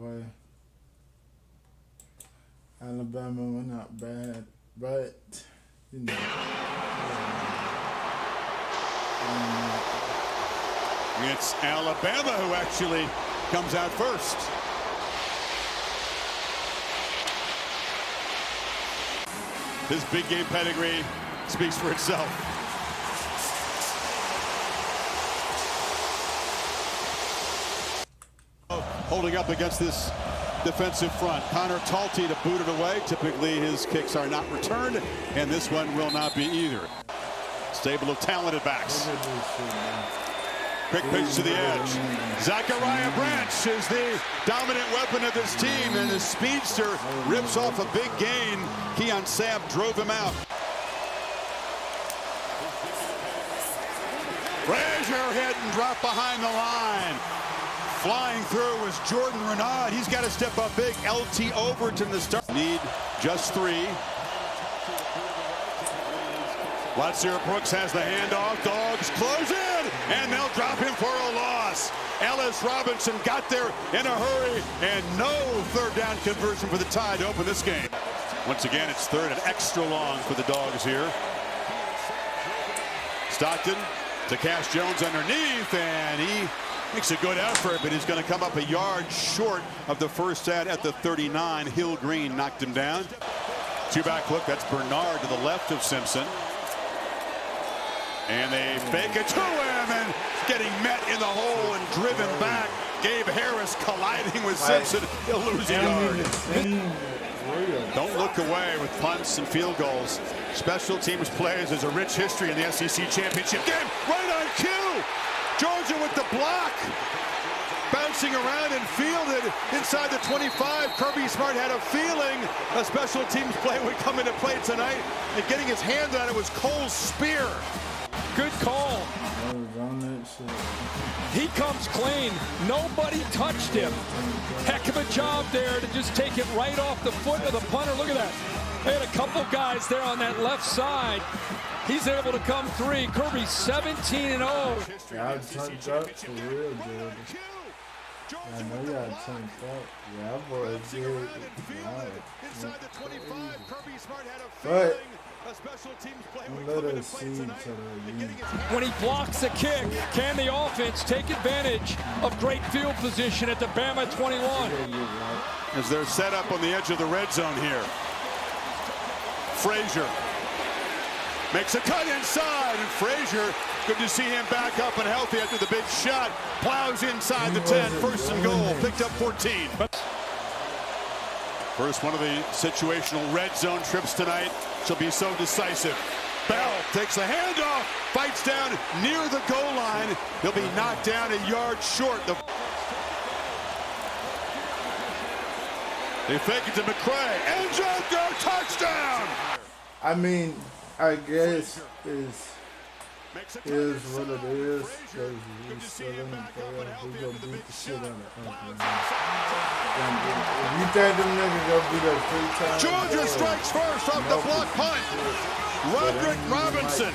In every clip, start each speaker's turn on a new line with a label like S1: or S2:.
S1: way. Alabama were not bad, but you know.
S2: It's Alabama who actually comes out first. His big game pedigree speaks for itself. Holding up against this defensive front. Connor Talty to boot it away. Typically his kicks are not returned, and this one will not be either. Stable of talented backs. Quick pitch to the edge. Zachariah Branch is the dominant weapon of this team, and the speedster rips off a big gain. Keon Sapp drove him out. Frazier hit and dropped behind the line. Flying through was Jordan Renaud. He's got to step up big. LT Overton the start. Need just 3. Latsir Brooks has the handoff. Dogs close in, and they'll drop him for a loss. Ellis Robinson got there in a hurry, and no third down conversion for the Tide to open this game. Once again, it's third and extra long for the Dogs here. Stockton to Cash Jones underneath, and he makes a good effort, but he's going to come up a yard short of the first set at the 39. Hill Green knocked him down. Two-back look. That's Bernard to the left of Simpson. And they fake it to him, and getting met in the hole and driven back. Gabe Harris colliding with Simpson. He'll lose a yard. Don't look away with punts and field goals. Special teams plays. There's a rich history in the SEC championship game. Right on cue. Georgia with the block. Bouncing around and fielded inside the 25. Kirby Smart had a feeling a special teams play would come into play tonight. And getting his hand on it was Cole's spear.
S3: Good call. He comes clean. Nobody touched him. Heck of a job there to just take it right off the foot of the punter. Look at that. They had a couple guys there on that left side. He's able to come 3. Kirby 17-0.
S1: Y'all turned up for real good. I know y'all turned up. Yeah, boy, good. But let us see each other.
S3: When he blocks the kick, can the offense take advantage of great field position at the Bama 21?
S2: As they're set up on the edge of the red zone here. Frazier makes a cut inside, and Frazier, good to see him back up and healthy after the big shot. Plows inside the 10, first and goal, picked up 14. First one of the situational red zone trips tonight. She'll be so decisive. Bell takes a handoff, fights down near the goal line. He'll be knocked down a yard short. They fake it to McCray. And Joker, touchdown!
S1: I mean, I guess is what it is, because we're still in the playoffs. We're going to beat the shit out of us. If you think them niggas going to beat us 3 times.
S2: Georgia strikes first off the block punt. Roderick Robinson.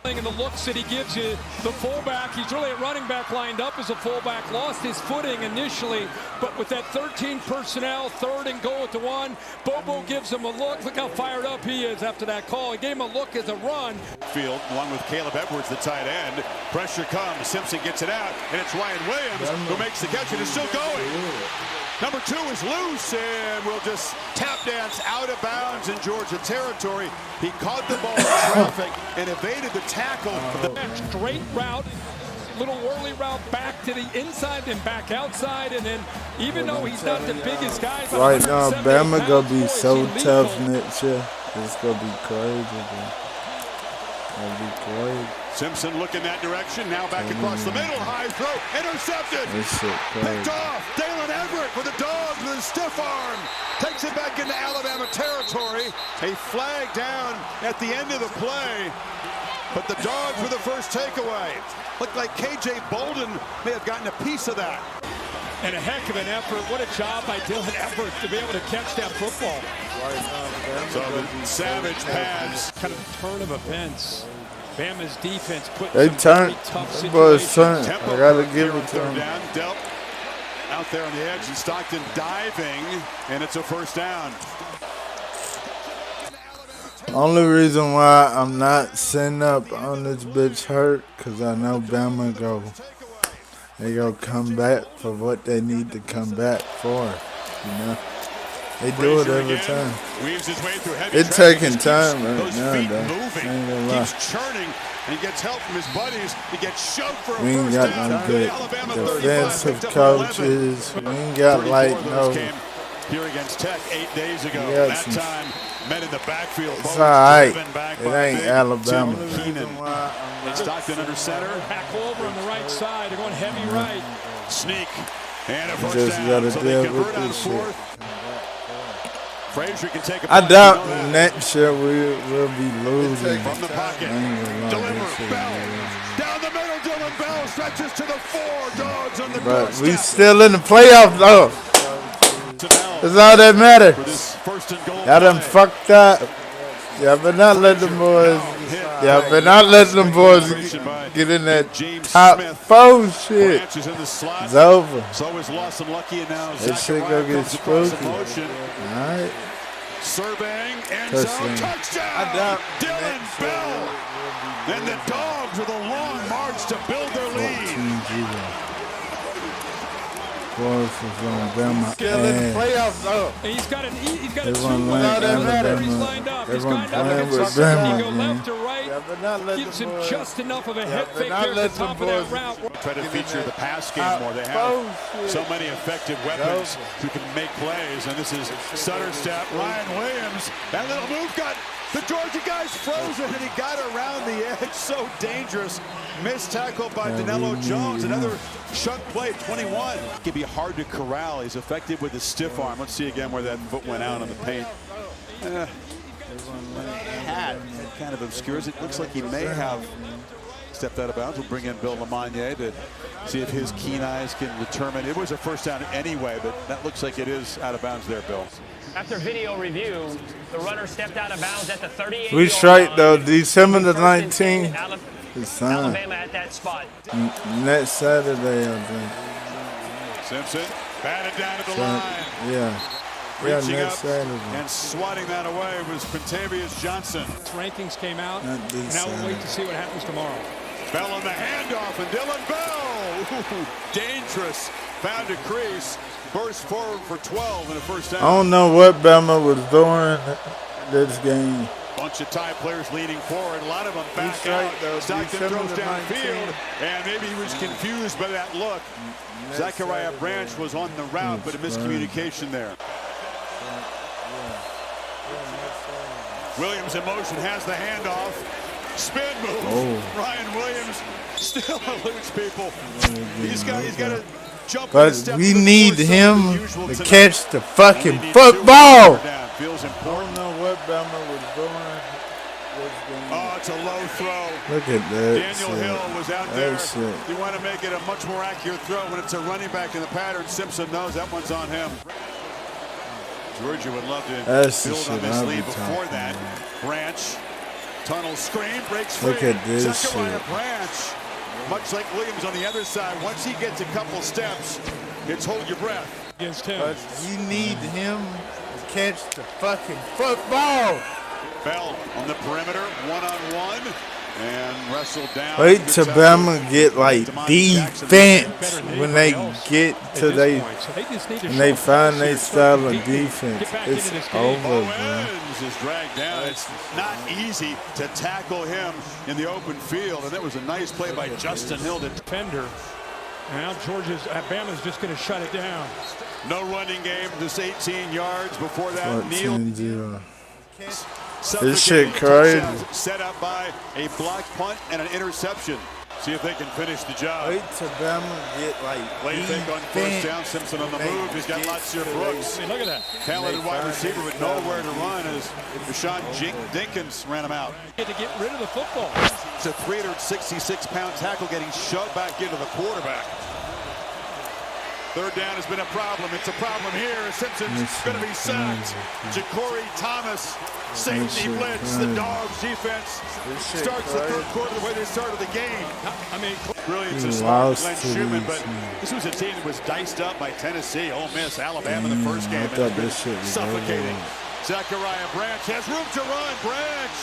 S3: And the looks that he gives you, the fullback, he's really a running back lined up as a fullback, lost his footing initially, but with that 13 personnel, 3rd and goal at the 1, Bobo gives him a look. Look how fired up he is after that call. He gave him a look as a run.
S2: Field, along with Caleb Edwards, the tight end. Pressure comes, Simpson gets it out, and it's Ryan Williams who makes the catch and is still going. Number 2 is loose, and will just tap dance out of bounds in Georgia territory. He caught the ball in traffic and evaded the tackle.
S3: Straight route, little whirly route back to the inside, then back outside, and then even though he's not the biggest guy,
S1: right now Bama gonna be so tough next year. It's gonna be crazy, bro. It'll be crazy.
S2: Simpson looking that direction, now back across the middle, high throw, intercepted, picked off. Dalen Everett with the Dogs with a stiff arm, takes it back into Alabama territory. A flag down at the end of the play, but the Dogs were the first takeaway. Looked like KJ Bolden may have gotten a piece of that.
S3: And a heck of an effort. What a job by Dylan Everett to be able to catch that football.
S2: So the savage pads.
S3: Kind of turn of events. Bama's defense put
S1: They
S3: some
S1: turned.
S3: very tough
S1: Them boys
S3: situations.
S1: turned. I gotta give it to them.
S2: Down, Delp out there on the edge, and Stockton diving, and it's a first down.
S1: Only reason why I'm not sitting up on this bitch hurt, because I know Bama they go come back for what they need to come back for, you know. They do it every time. It's taking time right now, though.
S2: Keeps churning and gets help from his buddies. He gets shoved for a
S1: We ain't got no good defensive coaches. We ain't got like no.
S2: Here against Tech 8 days ago. That time, men in the backfield.
S1: It's all right. It ain't Alabama.
S2: Stockton under center.
S3: Back over on the right side. They're going heavy right.
S2: Sneak. And a first
S1: Just
S2: down.
S1: gotta
S2: So
S1: deal
S2: they
S1: with
S2: convert on
S1: this
S2: fourth.
S1: shit.
S2: Frazier can take a
S1: I
S2: punt.
S1: doubt next year we'll be losing.
S2: From the pocket. Deliver. Bell. Down the middle. Dylan Bell stretches to the 4. Dogs on the
S1: But
S2: doorstep.
S1: we still in the playoffs, though. That's all that matters. Y'all done fucked up. Y'all better not let them boys. Y'all better not let them boys get in that top 4 shit. It's over.
S2: So is Lawson lucky, and now
S1: That shit gonna get spooky. All right.
S2: Surveying end zone touchdown. Dylan Bell. And the Dogs with a long march to build their lead.
S1: Boys is on Bama.
S3: Still in the playoffs, though. He's got a two he's lined up. He's lined up against Bama. He go left or right. Gives him just enough of a hip fake there at the top of that route.
S2: Try to feature the pass game more. They have so many effective weapons who can make plays. And this is Sutter step. Ryan Williams. That little move got the Georgia guys frozen, and he got around the edge. So dangerous. Missed tackle by Danilo Jones. Another chunk play, 21. It can be hard to corral. He's effective with his stiff arm. Let's see again where that foot went out on the paint. Hat kind of obscures it. Looks like he may have stepped out of bounds. We'll bring in Bill Lamagna to see if his keen eyes can determine. It was a first down anyway, but that looks like it is out of bounds there, Bill.
S4: After video review, the runner stepped out of bounds at the 38.
S1: We straight, though. December the 19th.
S4: Alabama at that spot.
S1: Next Saturday, I think.
S2: Simpson batted down to the line.
S1: Yeah.
S2: Reaching
S1: next
S2: up
S1: Saturday.
S2: and swatting that away was Quintavious Johnson.
S3: Rankings came out. Now we'll wait to see what happens tomorrow.
S2: Bell on the handoff, and Dylan Bell. Ooh, dangerous. Found a crease. Burst forward for 12 and a first down.
S1: I don't know what Bama was doing this game.
S2: Bunch of tie players leaning forward. A lot of them back out. Stockton throws downfield, and maybe he was confused by that look. Zachariah Branch was on the route, but a miscommunication there. Williams in motion, has the handoff. Spin move. Ryan Williams still eludes people. He's got to jump.
S1: But we need him to catch the fucking football.
S2: Feels important.
S1: I don't know what Bama was doing.
S2: Oh, it's a low throw.
S1: Look at that.
S2: Daniel Hill was out there. You want to make it a much more accurate throw when it's a running back in the pattern. Simpson knows that one's on him. Georgia would love to build on this lead before that. Branch, tunnel screen, breaks free.
S1: Look at this
S2: Zachariah
S1: shit.
S2: Branch, much like Williams on the other side, once he gets a couple steps, it's hold your breath.
S3: Against him.
S1: But you need him to catch the fucking football.
S2: Bell on the perimeter, one-on-one, and wrestled down.
S1: Wait till Bama get like defense when they get to when they find their style of defense. It's over, man.
S2: Owens is dragged down. It's not easy to tackle him in the open field, and that was a nice play by Justin Hill to
S3: defender. Now Bama's just going to shut it down.
S2: No running game, just 18 yards before that. Neal.
S1: This shit crazy.
S2: Set up by a blocked punt and an interception. See if they can finish the job.
S1: Wait till Bama get like
S2: Play fake on first down. Simpson on the move. He's got Latsir Brooks.
S3: I mean, look at that.
S2: Talented wide receiver with nowhere to run as Rashawn Dinkins ran him out.
S3: To get rid of the football.
S2: It's a 366-pound tackle getting shoved back into the quarterback. Third down has been a problem. It's a problem here. Simpson's going to be sacked. Ja'Cory Thomas, safety blitz. The Dogs defense starts the third quarter the way they started the game. I mean, brilliance of smart Glenn Schumann, but this was a team that was diced up by Tennessee, Ole Miss, Alabama in the first game.
S1: I thought this shit was
S2: suffocating. Zachariah Branch has room to run. Branch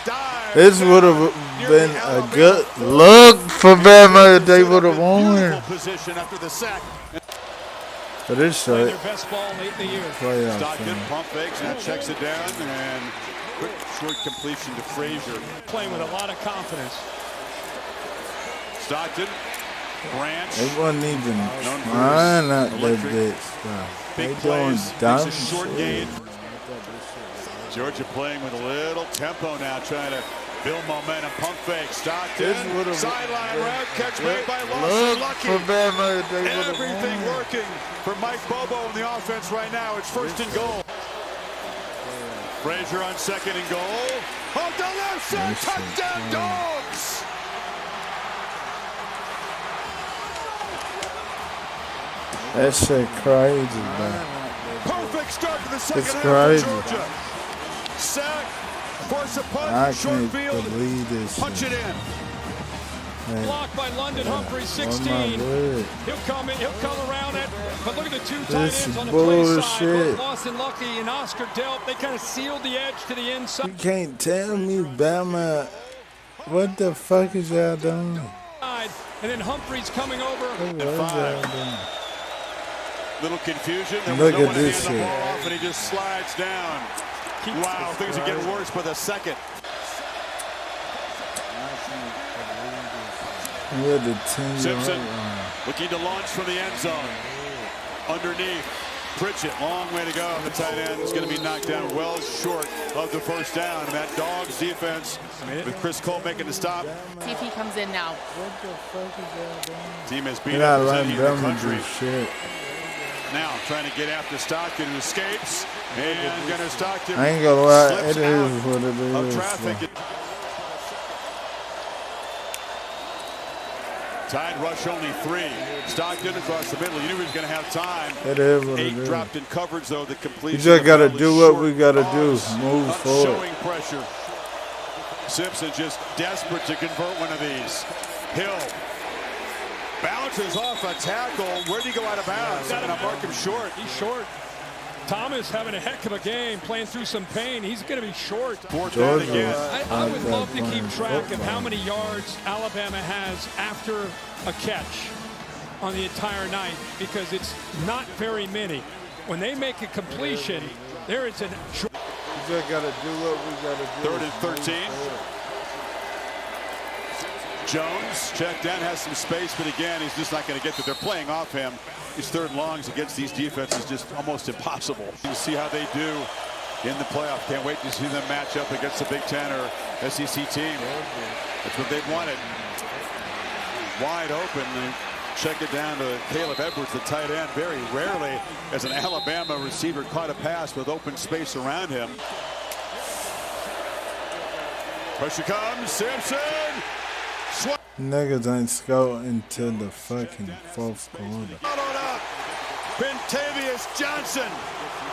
S2: dives.
S1: This would have been a good look for Bama if they would have won.
S2: Position after the sack.
S1: But it's short.
S3: Their best ball late in the year.
S2: Stockton pump fakes, now checks it down, and quick short completion to Frazier.
S3: Playing with a lot of confidence.
S2: Stockton, Branch.
S1: It wasn't even trying out that bitch. They doing dumb
S2: short gain. Georgia playing with a little tempo now, trying to build momentum. Pump fake. Stockton. Sideline route. Catch made by Lawson. Lucky. Everything working for Mike Bobo in the offense right now. It's first and goal. Frazier on second and goal. On the left side. Touchdown, Dogs.
S1: That shit crazy, man.
S2: Perfect start to the second
S1: It's
S2: half
S1: crazy.
S2: for Georgia. Sack. Force a punt.
S1: I
S2: Short
S1: can't
S2: field.
S1: believe this
S2: Punch
S1: shit.
S2: it in.
S1: Man.
S3: Blocked by London Humphrey, 16. He'll come in, he'll come around it. But look at the two tight ends on the play side. Both Lawson Lucky and Oscar Delp. They kind of sealed the edge to the inside.
S1: You can't tell me, Bama. What the fuck is y'all doing?
S3: And then Humphrey's coming over.
S1: What is y'all doing?
S2: Little confusion. There
S1: Look
S2: was no
S1: at
S2: one to
S1: this
S2: hand the
S1: shit.
S2: ball off, and he just slides down. Wow, things are getting worse by the second. Simpson looking to launch from the end zone. Underneath. Pritchett, long way to go. The tight end is going to be knocked down well short of the first down. And that Dogs defense with Chris Cole making the stop.
S5: See if he comes in now.
S1: What the fuck is y'all doing?
S2: Team has beat
S1: You're
S2: up
S1: not
S2: in the
S1: letting
S2: country.
S1: Bama do shit.
S2: Now trying to get after Stockton, who escapes, and Gunnar Stockton
S1: I ain't gonna lie,
S2: slips
S1: it
S2: out
S1: is what it is.
S2: of traffic. Tide rush only 3. Stockton across the middle. You knew he was going to have time.
S1: It is what
S2: 8
S1: it is.
S2: dropped in coverage, though. The completion.
S1: You just gotta do what we gotta do. Move forward.
S2: Showing pressure. Simpson just desperate to convert one of these. Hill bounces off a tackle. Where'd he go out of bounds? Got to mark him short.
S3: He's short. Thomas having a heck of a game, playing through some pain. He's going to be short.
S2: Fourth down again.
S3: I would love to keep track of how many yards Alabama has after a catch on the entire night, because it's not very many. When they make a completion, there is an...
S1: You just gotta do what we gotta do.
S2: 3rd and 13. Jones checked down, has some space, but again, he's just not going to get there. They're playing off him. These third and longs against these defenses just almost impossible. You see how they do in the playoff. Can't wait to see them match up against the Big Ten or SEC team. That's what they wanted. Wide open. They check it down to Caleb Edwards, the tight end. Very rarely has an Alabama receiver caught a pass with open space around him. Pressure comes. Simpson.
S1: Niggas ain't scored until the fucking 4th quarter.
S2: Followed up. Bentavious Johnson.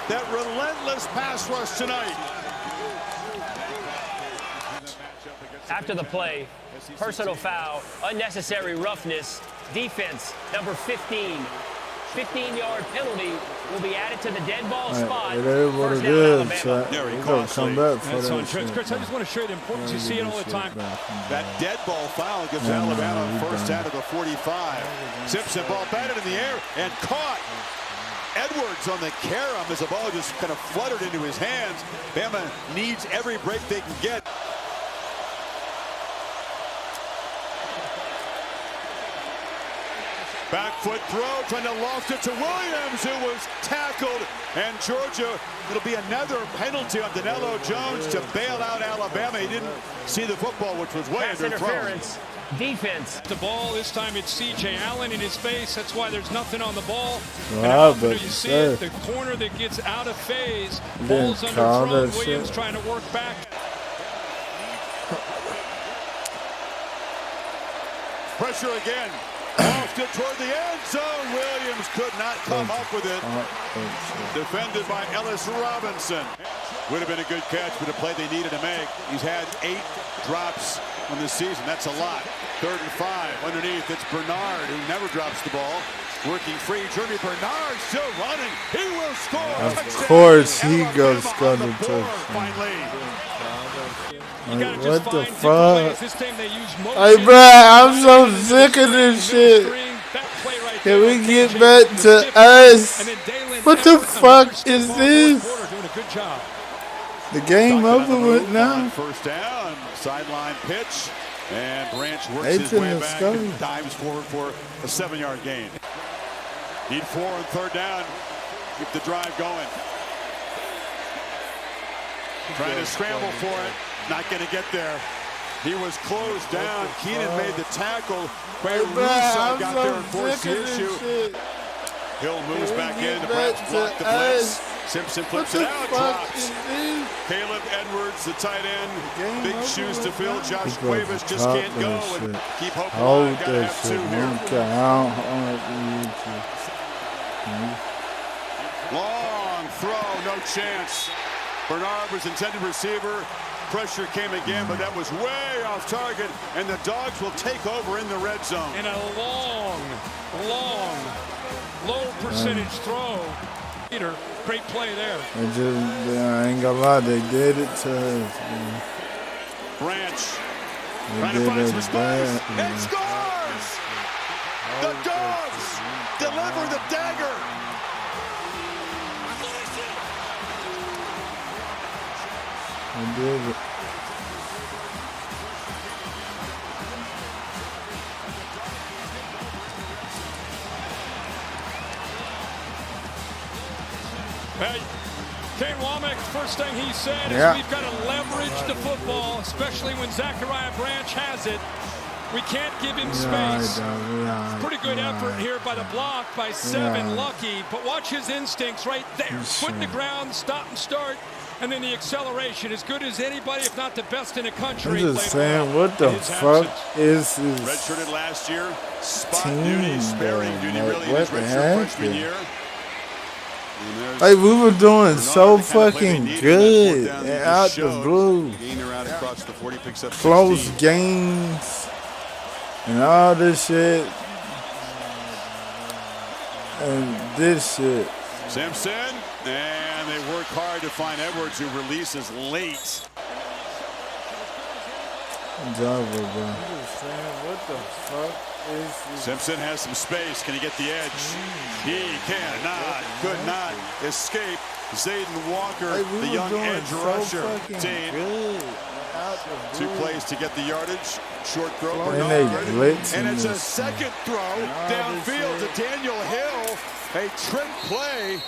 S2: That relentless pass rush tonight.
S4: After the play, personal foul, unnecessary roughness, defense, number 15. 15-yard penalty will be added to the dead ball spot.
S1: It is what it is, Chuck. We're going to come back for
S3: That's
S1: that
S3: on
S1: shit.
S3: Chris, I just want to show you the importance. You see it all the time.
S2: That dead ball foul gives Alabama first out of the 45. Simpson ball batted in the air and caught. Edwards on the carom as the ball just kind of fluttered into his hands. Bama needs every break they can get. Back foot throw, trying to loft it to Williams, who was tackled. And Georgia, it'll be another penalty on Danilo Jones to bail out Alabama. He didn't see the football, which was way
S4: Pass
S2: underthrown.
S4: interference, defense.
S3: The ball, this time it's C.J. Allen in his face. That's why there's nothing on the ball.
S1: Wow,
S3: and
S1: but
S3: you see it, the corner that gets out of phase.
S1: Didn't
S3: Ball's
S1: call
S3: underthrown.
S1: that
S3: Williams
S1: shit.
S3: trying to work back.
S2: Pressure again. Lofted toward the end zone. Williams could not come up with it. Defended by Ellis Robinson. Would have been a good catch, but a play they needed to make. He's had 8 drops on the season. That's a lot. 3rd and 5. Underneath, it's Bernard, who never drops the ball. Working free. Jeremy Bernard still running. He will score.
S1: Of course, he goes scored the touchdown. Like, what the fuck? Hey, bro, I'm so sick of this shit. Can we get back to us? What the fuck is this? The game over with now.
S2: First down, sideline pitch, and Branch works his way back and dives forward for a 7-yard gain. Need 4 on 3rd down. Keep the drive going. Trying to scramble for it. Not going to get there. He was closed down. Keenan made the tackle. Russo got there and forced the issue. Hill moves back in to perhaps block the blitz. Simpson flips it out, drops. Caleb Edwards, the tight end. Big shoes to fill. Josh Cuevas just can't go. And keep hoping alive. Gotta have 2 here. Long throw, no chance. Bernard was intended receiver. Pressure came again, but that was way off target, and the Dogs will take over in the red zone.
S3: And a long, low percentage throw. Peter, great play there.
S1: I ain't gonna lie, they did it to us.
S2: Branch trying to find some space. It scores! The Dogs deliver the dagger.
S1: I did it.
S3: Hey, Kane Womack's first thing he said is we've got to leverage the football, especially when Zachariah Branch has it. We can't give him space. Pretty good effort here by the block by 7, Lucky. But watch his instincts right there. Foot in the ground, stop and start. And then the acceleration, as good as anybody, if not the best in the country.
S1: I'm just saying, what the fuck is this?
S2: Redshirted last year, spot duty, sparing duty really in his redshirt freshman year.
S1: Like, we were doing so fucking good and out the blue. Close games and all this shit. And this shit.
S2: Simpson, and they work hard to find Edwards, who releases late.
S1: What the fuck is this?
S2: Simpson has some space. Can he get the edge? He could not escape Zayden Walker, the young edge rusher. Dean. 2 plays to get the yardage. Short throw, Bernard. And it's a second throw downfield to Daniel Hill. A trick play.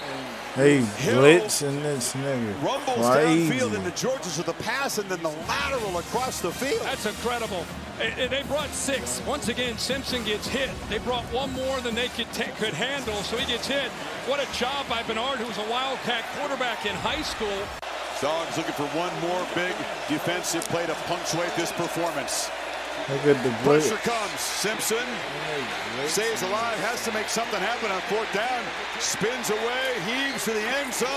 S1: Hey, blitzing this nigga.
S2: Rumbles downfield into Georges with a pass and then the lateral across the field.
S3: That's incredible. They brought 6. Once again, Simpson gets hit. They brought 1 more than they could handle, so he gets hit. What a job by Bernard, who was a Wildcat quarterback in high school.
S2: Dogs looking for 1 more big defensive play to punctuate this performance.
S1: Look at the blitz.
S2: Pressure comes. Simpson stays alive, has to make something happen on 4th down. Spins away, heaves to the end zone.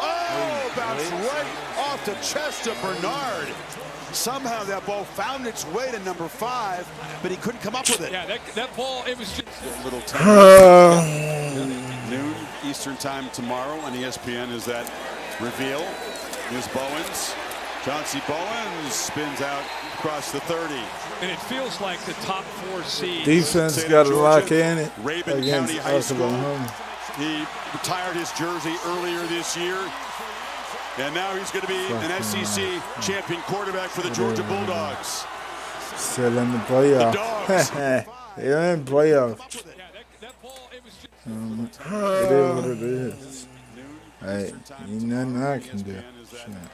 S2: Oh, bounced right off the chest of Bernard. Somehow that ball found its way to number 5, but he couldn't come up with it.
S3: Yeah, that ball, it was just
S2: a little noon Eastern time tomorrow on ESPN is that reveal. Here's Bowens. Chauncey Bowens spins out across the 30.
S3: And it feels like the top 4 seeds.
S1: Defense got to lock in it
S2: Raven
S1: against
S2: County High School.
S1: Oklahoma.
S2: He retired his jersey earlier this year. And now he's going to be an SEC champion quarterback for the Georgia Bulldogs.
S1: Still in the playoff. They're in playoff. It is what it is. Hey, ain't nothing I can do. Shit.